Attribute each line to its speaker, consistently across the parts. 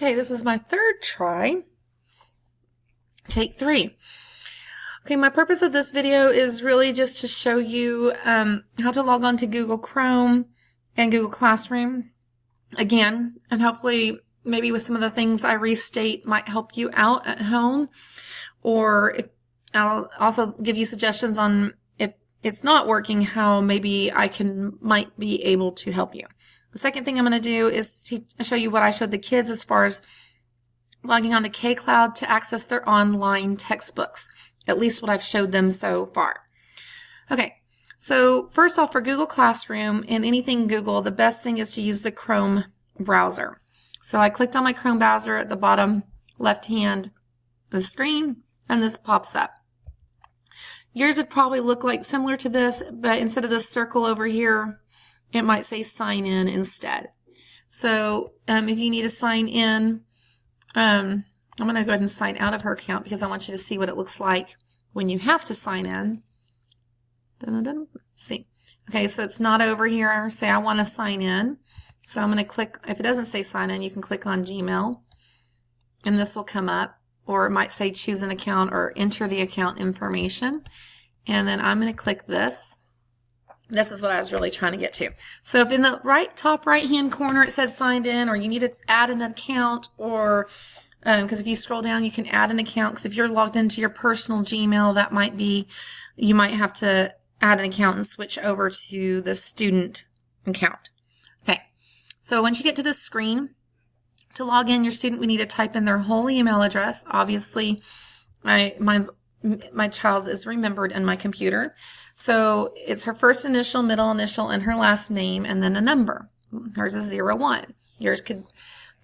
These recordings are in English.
Speaker 1: Okay, this is my third try. Take 3. Okay, my purpose of this video is really just to show you how to log on to Google Chrome and Google Classroom again, and hopefully maybe with some of the things I restate might help you out at home, or if I'll also give you suggestions on if it's not working, how maybe I might be able to help you. The second thing I'm going to do is show you what I showed the kids as far as logging on to KCloud to access their online textbooks, at least what I've showed them so far. Okay, so first off, for Google Classroom and anything Google, the best thing is to use the Chrome browser. So I clicked on my Chrome browser at the bottom left hand of the screen, and this pops up. Yours would probably look like similar to this, but instead of this circle over here, it might say sign in instead. So if you need to sign in, I'm going to go ahead and sign out of her account because I want you to see what it looks like when you have to sign in. See. Okay, so it's not over here. Say I want to sign in. So I'm going to click, if it doesn't say sign in, you can click on Gmail and this will come up, or it might say choose an account or enter the account information. And then I'm going to click this. This is what I was really trying to get to. So if in the top right hand corner it says signed in, or you need to add an account, or because if you scroll down you can add an account, because if you're logged into your personal Gmail, that might be, you might have to add an account and switch over to the student account. Okay, so once you get to this screen, to log in your student, we need to type in their whole email address. Obviously my child's is remembered in my computer. So it's her first initial, middle initial, and her last name, and then a number. Hers is 01. Yours could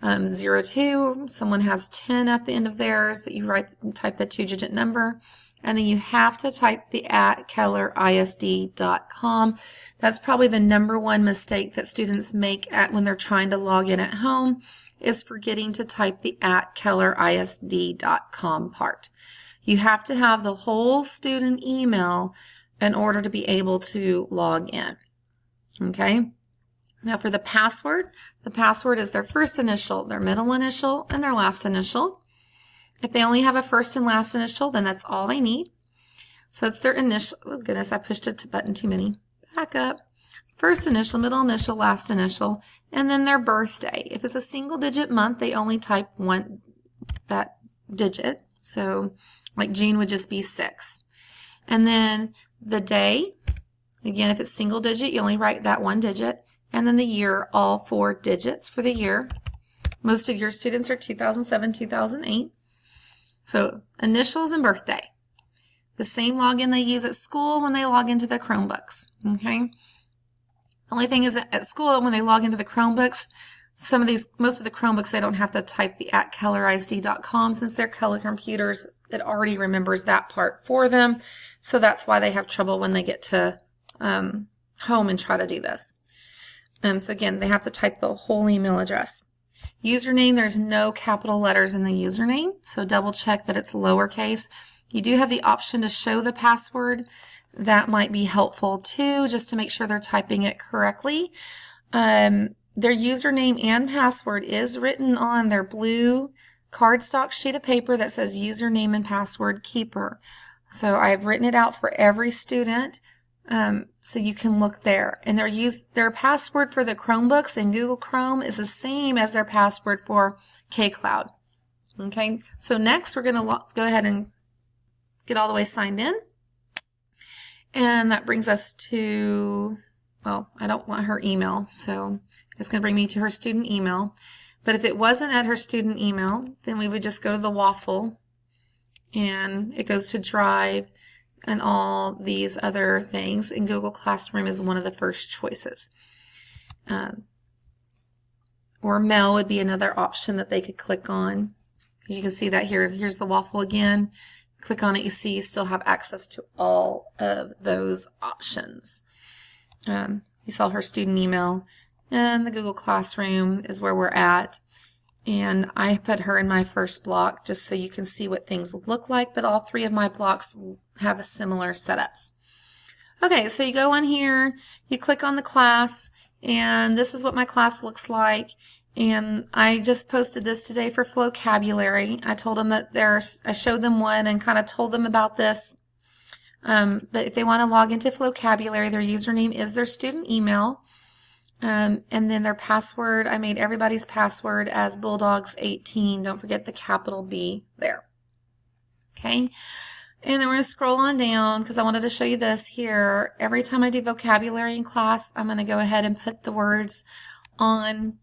Speaker 1: 02. Someone has 10 at the end of theirs, but you type the 2-digit number. And then you have to type the @kellerisd.com. That's probably the #1 mistake that students make when they're trying to log in at home, is forgetting to type the @kellerisd.com part. You have to have the whole student email in order to be able to log in. Okay? Now for the password is their first initial, their middle initial, and their last initial. If they only have a first and last initial, then that's all they need. So it's their initial, oh goodness, I pushed the button too many. Back up. First initial, middle initial, last initial, and then their birthday. If it's a single digit month, they only type that digit. So like June would just be 6. And then the day, again, if it's single digit, you only write that 1 digit. And then the year, all 4 digits for the year. Most of your students are 2007, 2008. So initials and birthday. The same login they use at school when they log into the Chromebooks. Okay. The only thing is at school, when they log into the Chromebooks, most of the Chromebooks, they don't have to type the @kellerisd.com. Since they're Keller computers, it already remembers that part for them. So that's why they have trouble when they get to home and try to do this. So again, they have to type the whole email address. Username, there's no capital letters in the username, so double check that it's lowercase. You do have the option to show the password. That might be helpful too, just to make sure they're typing it correctly. Their username and password is written on their blue cardstock sheet of paper that says username and password keeper. So I've written it out for every student, so you can look there. And their password for the Chromebooks in Google Chrome is the same as their password for KCloud. Okay, so next we're going to go ahead and get all the way signed in. And that brings us to, well, I don't want her email, so it's going to bring me to her student email. But if it wasn't at her student email, then we would just go to the waffle, and it goes to Drive and all these other things. And Google Classroom is one of the first choices. Or Mail would be another option that they could click on. You can see that here. Here's the waffle again. Click on it, you see you still have access to all of those options. You saw her student email, and the Google Classroom is where we're at. And I put her in my first block just so you can see what things look like, but all 3 of my blocks have similar setups. Okay, so you go on here, you click on the class, and this is what my class looks like. And I just posted this today for vocabulary. I told them that I showed them one and kind of told them about this. But if they want to log into vocabulary, their username is their student email. And then their password, I made everybody's password as Bulldogs18. Don't forget the capital B there. Okay. And then we're going to scroll on down because I wanted to show you this here. Every time I do vocabulary in class, I'm going to go ahead and put the words on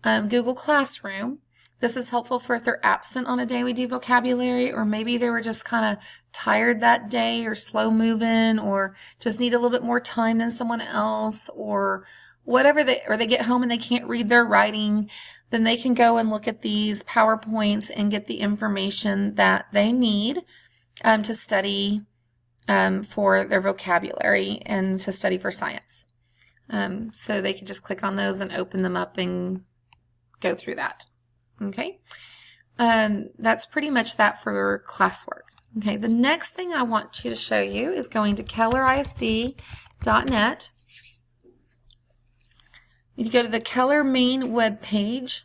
Speaker 1: Google Classroom. This is helpful for if they're absent on a day we do vocabulary, or maybe they were just kind of tired that day or slow moving or just need a little bit more time than someone else or whatever, or they get home and they can't read their writing. Then they can go and look at these PowerPoints and get the information that they need to study for their vocabulary and to study for science. So they can just click on those and open them up and go through that. Okay, that's pretty much that for classwork. Okay, the next thing I want you to show you is going to kellerisd.net. If you go to the Keller main web page,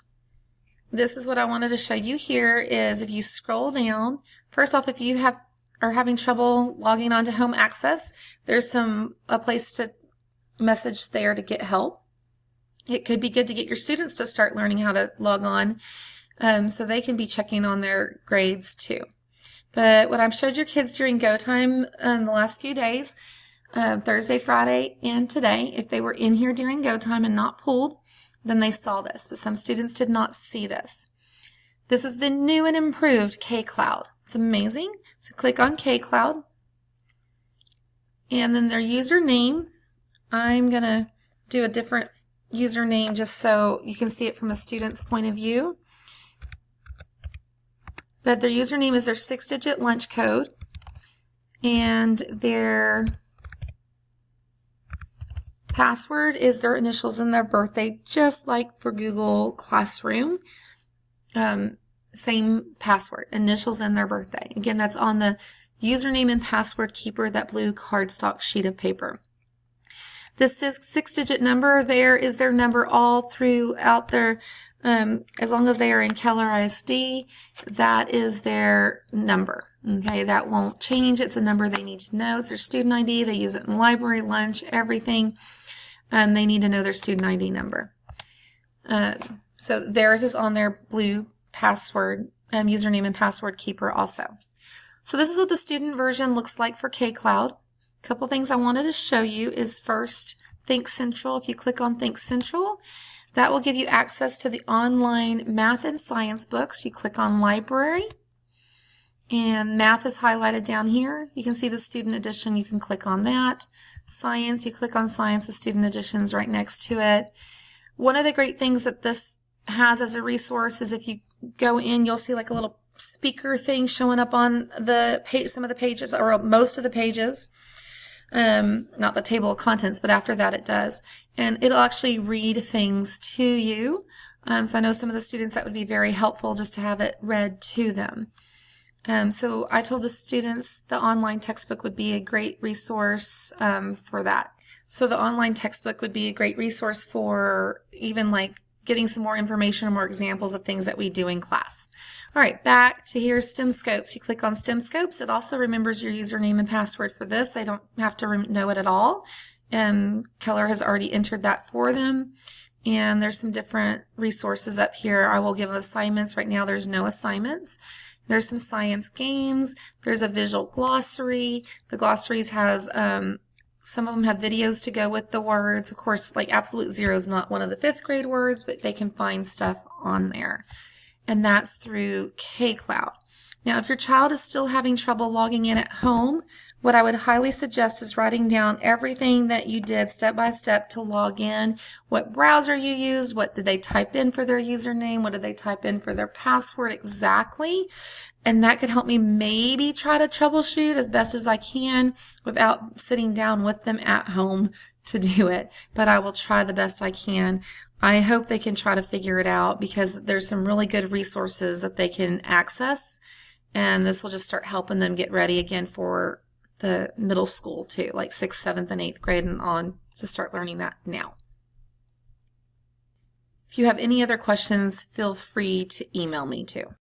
Speaker 1: this is what I wanted to show you here is if you scroll down, first off, if you are having trouble logging on to home access, there's a place to message there to get help. It could be good to get your students to start learning how to log on so they can be checking on their grades too. But what I've showed your kids during go time the last few days, Thursday, Friday, and today, if they were in here during go time and not pulled, then they saw this. But some students did not see this. This is the new and improved KCloud. It's amazing. So click on KCloud. And then their username, I'm going to do a different username just so you can see it from a student's point of view. But their username is their 6-digit lunch code, and their password is their initials and their birthday, just like for Google Classroom. Same password, initials and their birthday. Again, that's on the username and password keeper, that blue cardstock sheet of paper. This 6-digit number there is their number all throughout their, as long as they are in Keller ISD, that is their number. Okay, that won't change. It's a number they need to know. It's their student ID. They use it in library, lunch, everything. They need to know their student ID number. So theirs is on their blue password, username and password keeper also. So this is what the student version looks like for KCloud. A couple things I wanted to show you is first, Think Central. If you click on Think Central, that will give you access to the online math and science books. You click on Library, and math is highlighted down here. You can see the student edition. You can click on that. Science, you click on Science, the student edition is right next to it. One of the great things that this has as a resource is if you go in, you'll see like a little speaker thing showing up on the page, some of the pages, or most of the pages. Not the table of contents, but after that it does. And it'll actually read things to you. So I know some of the students that would be very helpful just to have it read to them. So I told the students the online textbook would be a great resource for that. So the online textbook would be a great resource for even like getting some more information or more examples of things that we do in class. All right, back to here, STEM Scopes. You click on STEM Scopes. It also remembers your username and password for this. They don't have to know it at all. Keller has already entered that for them. And there's some different resources up here. I will give assignments. Right now there's no assignments. There's some science games. There's a visual glossary. The glossaries has, some of them have videos to go with the words. Of course, like absolute zero is not one of the 5th grade words, but they can find stuff on there. And that's through KCloud. Now, if your child is still having trouble logging in at home, what I would highly suggest is writing down everything that you did step by step to log in, what browser you used, what did they type in for their username, what did they type in for their password exactly, and that could help me maybe try to troubleshoot as best as I can without sitting down with them at home to do it, but I will try the best I can. I hope they can try to figure it out because there's some really good resources that they can access, and this will just start helping them get ready again for the middle school too, like 6th, 7th, and 8th grade and on, to start learning that now. If If you have any other questions, feel free to email me too.